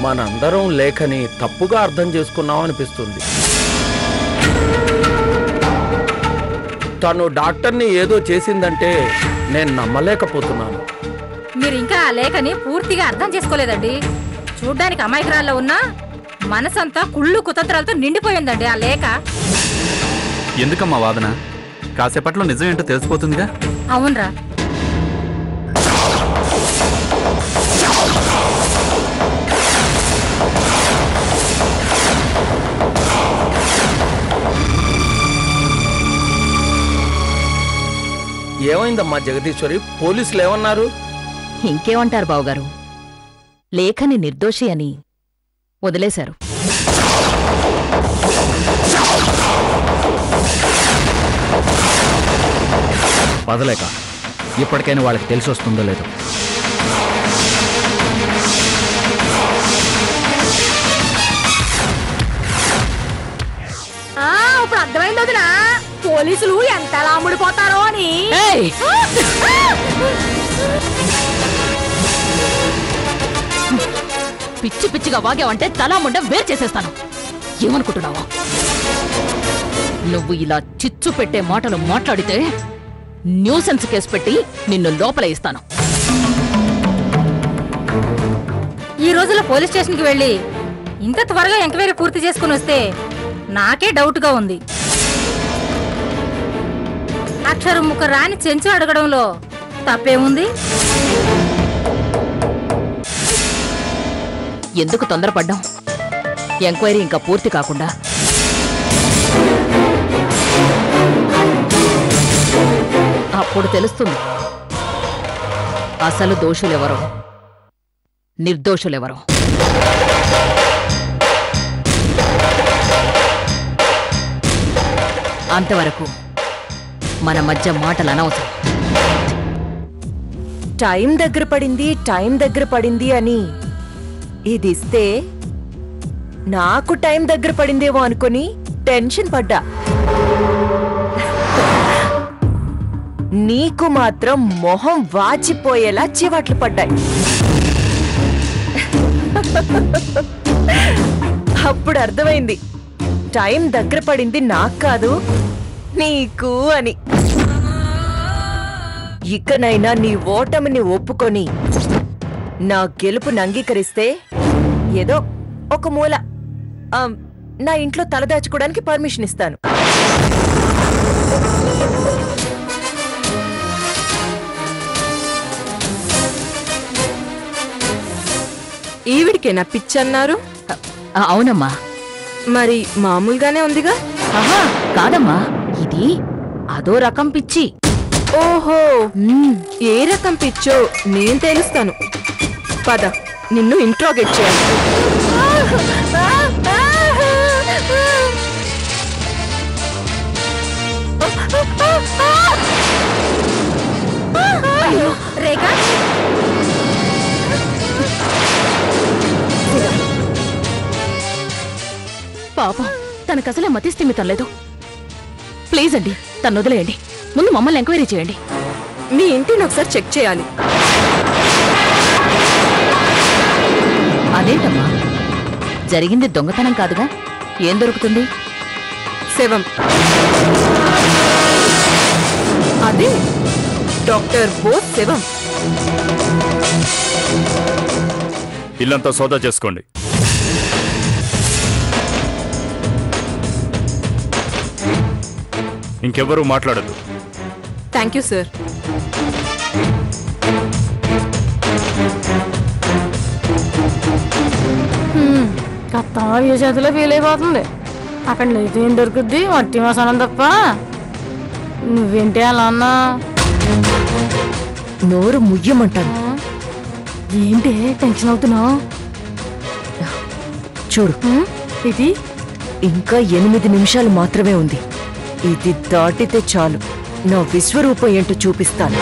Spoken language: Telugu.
మనందరం లేఖని తప్పుగా అర్థం చేసుకున్నాం అనిపిస్తుంది. తను డాక్టర్ని ఏదో చేసిందంటే నేను నమ్మలేకపోతున్నాను. మీరు ఇంకా ఆ లేఖని పూర్తిగా అర్థం చేసుకోలేదండి. చూడ్డానికి అమాయకురాల్లో ఉన్నా మనసంతా కుళ్ళు కుతంత్రాలతో నిండిపోయిందండి ఆ లేఖ. ఎందుకమ్మా వాదన? కాసేపట్లో నిజం ఏంటో తెలిసిపోతుందిగా. అవునరా. ఏమైందమ్మా జగదీశ్వరి? పోలీసులు ఏమన్నారు? ఇంకేమంటారు బావుగారు, లేఖని నిర్దోషి అని వదిలేశారు. వదలేక ఇప్పటికైనా వాళ్ళకి తెలిసి వస్తుందో లేదో. ఇప్పుడు అర్థమైంది వదినా, పోలీసులు ఎంత లాముడిపోతారో అని. పిచ్చి పిచ్చిగా వాగావంటే తలా ముండ వేరు చేసేస్తాను. ఏమనుకుంటున్నావా? నువ్వు ఇలా చిచ్చు పెట్టే మాటలు మాట్లాడితే న్యూసెన్స్ కేసు పెట్టి నిన్ను లోపల ఇస్తాను. ఈ రోజుల్లో పోలీస్ స్టేషన్కి వెళ్ళి ఇంత త్వరగా ఎంక్వైరీ పూర్తి చేసుకుని వస్తే నాకే డౌట్గా ఉంది. అక్షరం ముక్క రాని చెంచు అడగడంలో తప్పేముంది? ఎందుకు తొందరపడ్డాం? ఎంక్వైరీ ఇంకా పూర్తి కాకుండా. అప్పుడు తెలుస్తుంది అసలు దోషులెవరో నిర్దోషులెవరో. అంతవరకు మన మధ్య మాటలు అనవసరం. టైం దగ్గర పడింది అని ఇది ఇస్తే నాకు టైం దగ్గర పడిందేమో అనుకుని టెన్షన్ పడ్డా. నీకు మాత్రం మొహం వాచిపోయేలా చివాట్లు పడ్డాయి. అప్పుడు అర్థమైంది టైం దగ్గర పడింది నాకు కాదు నీకు అని. ఇకనైనా నీ ఓటమిని ఒప్పుకొని నా గెలుపుని అంగీకరిస్తే ఏదో ఒక మూల నా ఇంట్లో తలదాచుకోవడానికి పర్మిషన్ ఇస్తాను. ఈవిడికేనా పిచ్చన్నారు? అవునమ్మా. మరి మామూలుగానే ఉందిగా? కాదమ్మా, ఇది అదో రకం పిచ్చి. ఓహో, ఏ రకం పిచ్చో నేను తెలుస్తాను. పద, నిన్ను ఇంట్రోగేట్ చేయాలి. రేఖ, పాపం తనకసలే మతిస్థిమితం లేదు. ప్లీజ్ అండి, తను వదిలేయండి. ముందు మమ్మల్ని ఎంక్వైరీ చేయండి. మీ ఇంటిని ఒకసారి చెక్ చేయాలి. అదేంటమ్మా, జరిగింది దొంగతనం కాదుగా, ఏం దొరుకుతుంది? శవం. అదే డాక్టర్ బోస్ శవం. ఇల్లంతా సోదా చేసుకోండి. ఇంకెవరూ మాట్లాడద్దు. Thank you sir. కత్తం ఏ చేతిలో ఫీల్ అయిపోతుంది. అక్కడ లేదు ఏం దొరుకుద్ది, వట్టి మసాలం తప్ప. నువ్వేంటి అలా అన్నా? నోరు ముయ్యమంటాను. ఏంటి టెన్షన్ అవుతున్నావు? చూడు, ఇది ఇంకా 8 నిమిషాలు మాత్రమే ఉంది. ఇది దాటితే చాలు నా విశ్వరూపం ఏంటో చూపిస్తాను.